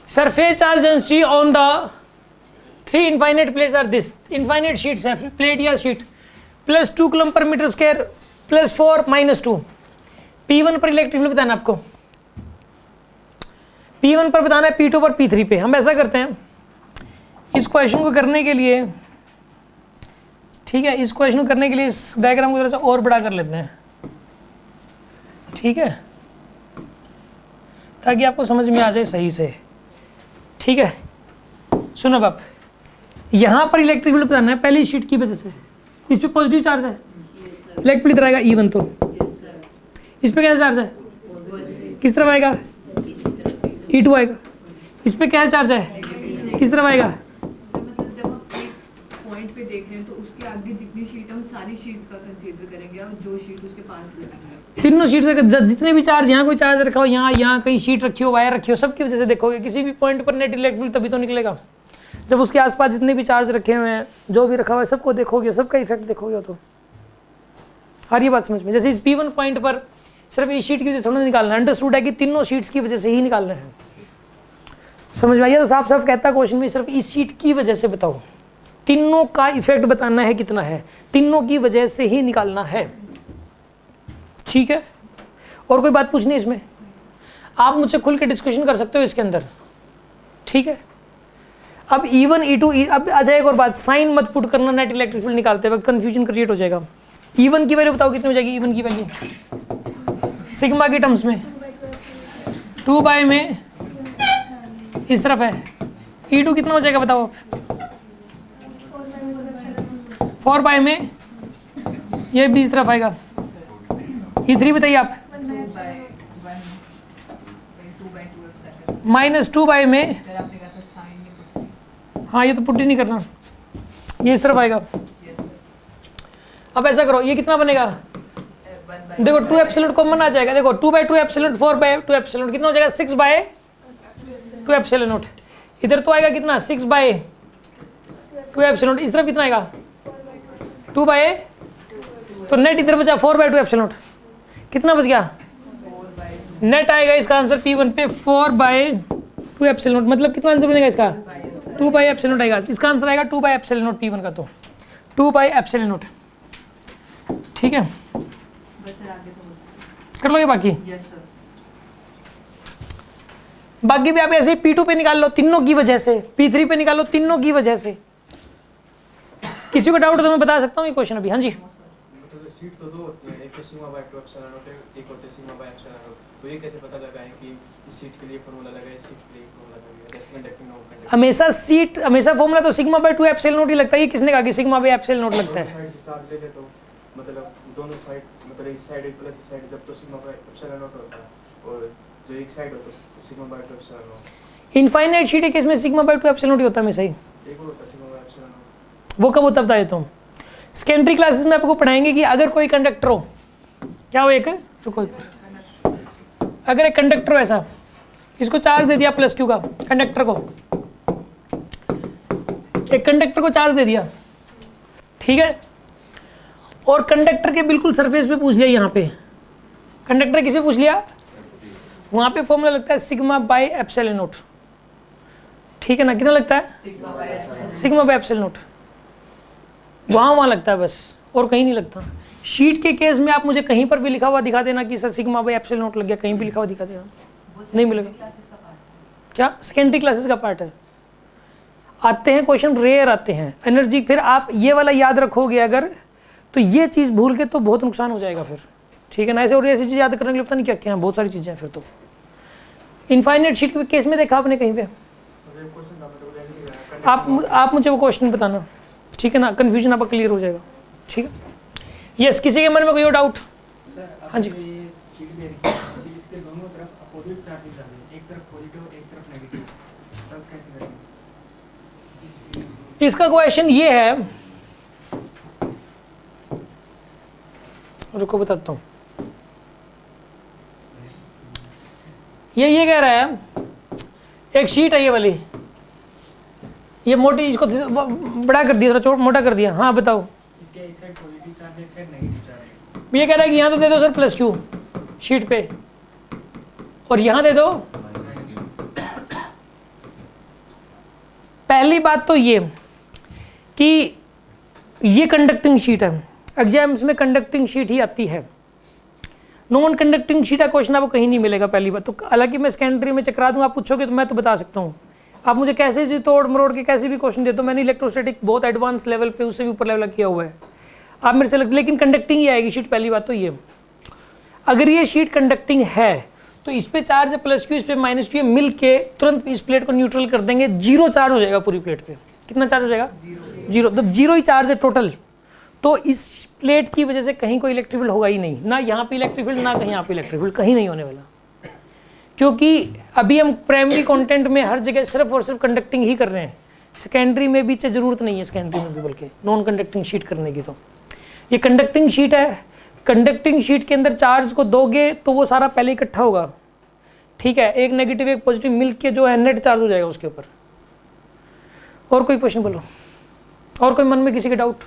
Surface charge density on the 3 infinite plates are this, infinite sheets है plate या sheet, +2 coulomb per metre square, +4 -2। P1 पर electric field बताना आपको, P1 पर बताना है, P2 पर, P3 पे। हम ऐसा करते हैं, इस क्वेश्चन को करने के लिए, ठीक है, इस क्वेश्चन को करने के लिए इस डायग्राम को थोड़ा सा और बड़ा कर लेते हैं, ठीक है, ताकि आपको समझ में आ जाए सही से, ठीक है। सुनो अब आप, यहाँ पर इलेक्ट्रिक फील्ड बताना है पहली शीट की वजह से, इस पे पॉजिटिव चार्ज है, इलेक्ट्रिक फील्ड इधर आएगा E1, तो इस पे क्या चार्ज है, किस तरफ आएगा, E2 आएगा। इस पे क्या चार्ज है, किस तरफ आएगा, मतलब जब हम एक पॉइंट पे देख रहे हैं तो उसके आगे जितनी शीट है उन सारी शीट्स का कंसीडर करेंगे और जो शीट उसके पास है तीनों शीट से जितने भी चार्ज, यहाँ कोई चार्ज रखा हो, यहाँ कहीं शीट रखी हो, वायर रखी हो, सबकी वजह से देखोगे किसी भी पॉइंट पर नेट इलेक्ट्रिक फील्ड तभी तो निकलेगा जब उसके आसपास जितने भी चार्ज रखे हुए हैं, जो भी रखा हुआ है, सबको देखोगे, सबका इफेक्ट देखोगे। तो आ रही बात समझ में? जैसे इस P1 पॉइंट पर सिर्फ इस शीट की वजह से थोड़ा निकालना है, अंडरस्टूड है कि तीनों शीट्स की वजह से ही निकालना है। समझ में आइए? तो साफ साफ कहता है क्वेश्चन में, सिर्फ इस शीट की वजह से बताओ, तीनों का इफेक्ट बताना है कितना है, तीनों की वजह से ही निकालना है, ठीक है। और कोई बात पूछनी इसमें, आप मुझसे खुल के डिस्कशन कर सकते हो इसके अंदर, ठीक है। अब E1 E2 अब आ जाएगा। और बात, साइन मत पुट करना नेट इलेक्ट्रिक फील्ड निकालते वक्त, कंफ्यूजन क्रिएट हो जाएगा। E1 की वैल्यू बताओ कितनी हो जाएगी, E1 की वैल्यू सिग्मा के टर्म्स में 2 बाय में इस तरफ है, E2 कितना हो जाएगा बताओ आप, 4 बाय में ये भी इस तरफ आएगा। E3 बताइए आप, -2 बाय में, हाँ ये तो पुट ही नहीं करना, ये इस तरफ आएगा। अब ऐसा करो, ये कितना बनेगा, देखो 2 एप्सिलॉन कॉमन आ जाएगा, देखो 2/2 एप्सिलॉन, 4/2 एप्सिलॉन कितना हो जाएगा, 6/2 एप्सिलॉन। इधर तो आएगा कितना, 6/2 एप्सिलॉन, इस तरफ कितना आएगा 2/, तो नेट इधर बचा 4/2 एप्सिलॉन। कितना बच गया, नेट आएगा इसका आंसर P1 पे 4/2 एप्सिलॉन, मतलब कितना आंसर बनेगा इसका, 2 एप्सिलॉन आएगा। इसका आंसर आएगा 2 एप्सिलॉन P1 का, तो 2 एप्सिलॉन, ठीक है। कर लोगे बाकी? बाकी भी आप ऐसे P2 पे निकाल लो तीनों की वजह से, P3 पे निकालो तीनों की वजह से। किसी को डाउट तो मैं बता सकता हूँ ये क्वेश्चन अभी। हाँ जी, शीट तो दो होती है, एक तो सिग्मा बाय 2 एप्सिलॉन नॉट, एक होता है सिग्मा बाय एप्सिलॉन नॉट। तो ये कैसे पता लगाएं कि इस शीट के लिए फॉर्मूला लगाए, इस शीट के लिए फॉर्मूला लगाए, जैसे कंडक्टिंग नॉन कंडक्टिंग? हमेशा सीट, हमेशा फॉर्मूला तो सिग्मा बाय 2 एप्सिलॉन नॉट ही लगता है। ये किसने कहा कि सिग्मा बाय एप्सिलॉन नॉट लगता है? साइड से चार्ज ले ले तो मतलब दोनों साइड, मतलब इस साइड एक प्लस इस साइड, जब तो सिग्मा बाय एप्सिलॉन नॉट होता है, और जो एक साइड होता है sigma bye 2 epsilon not. Infinite sheet है, किसमें सिग्मा बाय 2 एप्सिलॉन नॉट ही होता है हमेशा ही। एक और होता है सिग्मा बाय एप्सिलॉन नॉट। वो कब होता है बता देता हूँ। सेकेंडरी क्लासेस में आपको पढ़ाएंगे कि अगर कोई कंडक्टर हो, क्या हो, एक रुको, अगर एक कंडक्टर हो ऐसा, इसको चार्ज दे दिया +Q का, कंडक्टर को, एक कंडक्टर को चार्ज दे दिया, ठीक है, और कंडक्टर के बिल्कुल सरफेस पे पूछ लिया, यहाँ पे कंडक्टर किसे पूछ लिया, वहाँ पे फॉर्मूला लगता है सिग्मा बाय एप्सिलॉन नॉट, ठीक है ना। कितना लगता है, सिग्मा बाय एप्सिलॉन नॉट, वहाँ लगता है बस, और कहीं नहीं लगता। शीट के केस में आप मुझे कहीं पर भी लिखा हुआ दिखा देना कि sir sigma by epsilon not लग गया, कहीं भी लिखा हुआ दिखा देना, नहीं मिलेगा। क्या सेकेंडरी क्लासेस का पार्ट है, आते हैं क्वेश्चन, रेयर आते हैं एनर्जी। फिर आप ये वाला याद रखोगे अगर, तो ये चीज़ भूल के तो बहुत नुकसान हो जाएगा फिर, ठीक है ना। ऐसे और ऐसी चीज़ याद करने के लिए पता नहीं क्या क्या है, बहुत सारी चीज़ें हैं फिर तो। इनफाइनाइट शीट के केस में देखा आपने कहीं पे, आप मुझे वो क्वेश्चन बताना, ठीक है ना, कन्फ्यूजन आपका क्लियर हो जाएगा, ठीक है। यस, किसी के मन में कोई और डाउट? हाँ जी, इसके दोनों तरफ अपोजिट चार्जेस आ रहे हैं, एक तरफ पॉजिटिव एक तरफ नेगेटिव, तब कैसे करेंगे? इसका क्वेश्चन ये है, रुको बताता हूँ। ये कह रहा है, एक शीट है ये वाली, ये मोटी, इसको बड़ा कर दिया, थोड़ा मोटा कर दिया। हाँ बताओ। इसके एक साइड पॉजिटिव चार्ज, एक साइड नेगेटिव चार्ज। ये कह रहा है कि यहाँ तो दे दो सर +Q शीट पे, और यहाँ दे दो पहली बात तो ये कि ये कंडक्टिंग शीट है, एग्जाम्स में कंडक्टिंग शीट ही आती है, नॉन कंडक्टिंग शीट का क्वेश्चन आपको कहीं नहीं मिलेगा पहली बात तो। हालांकि मैं सेकेंडरी में चकरा दूँ, आप पूछोगे तो मैं तो बता सकता हूँ, आप मुझे कैसे भी तोड़ मरोड़ के कैसे भी क्वेश्चन दे, तो मैंने इलेक्ट्रोस्टैटिक बहुत एडवांस लेवल पे उससे भी ऊपर लेवल किया हुआ है, आप मेरे से लेकिन कंडक्टिंग ही आएगी शीट, पहली बात तो ये। अगर ये शीट कंडक्टिंग है तो इस पे चार्ज प्लस क्यू, इस पे माइनस क्यू मिल के तुरंत इस प्लेट को न्यूट्रल कर देंगे, जीरो चार्ज हो जाएगा पूरी प्लेट पे। कितना चार्ज हो जाएगा? जीरो। तो जीरो ही चार्ज है टोटल, तो इस प्लेट की वजह से कहीं कोई इलेक्ट्रिक फील्ड होगा ही नहीं, ना यहाँ पे इलेक्ट्रिक फील्ड ना कहीं यहाँ पे इलेक्ट्रिक फील्ड, कहीं नहीं होने वाला। क्योंकि अभी हम प्राइमरी कंटेंट में हर जगह सिर्फ और सिर्फ कंडक्टिंग ही कर रहे हैं, सेकेंडरी में भी जरूरत नहीं है, सेकेंडरी में भी बल्कि नॉन कंडक्टिंग शीट करने की। तो ये कंडक्टिंग शीट है, कंडक्टिंग शीट के अंदर चार्ज को दोगे तो वो सारा पहले इकट्ठा होगा, ठीक है, एक नेगेटिव एक पॉजिटिव मिलके जो है नेट चार्ज हो जाएगा उसके ऊपर। और कोई क्वेश्चन बोलो, और कोई मन में किसी के डाउट?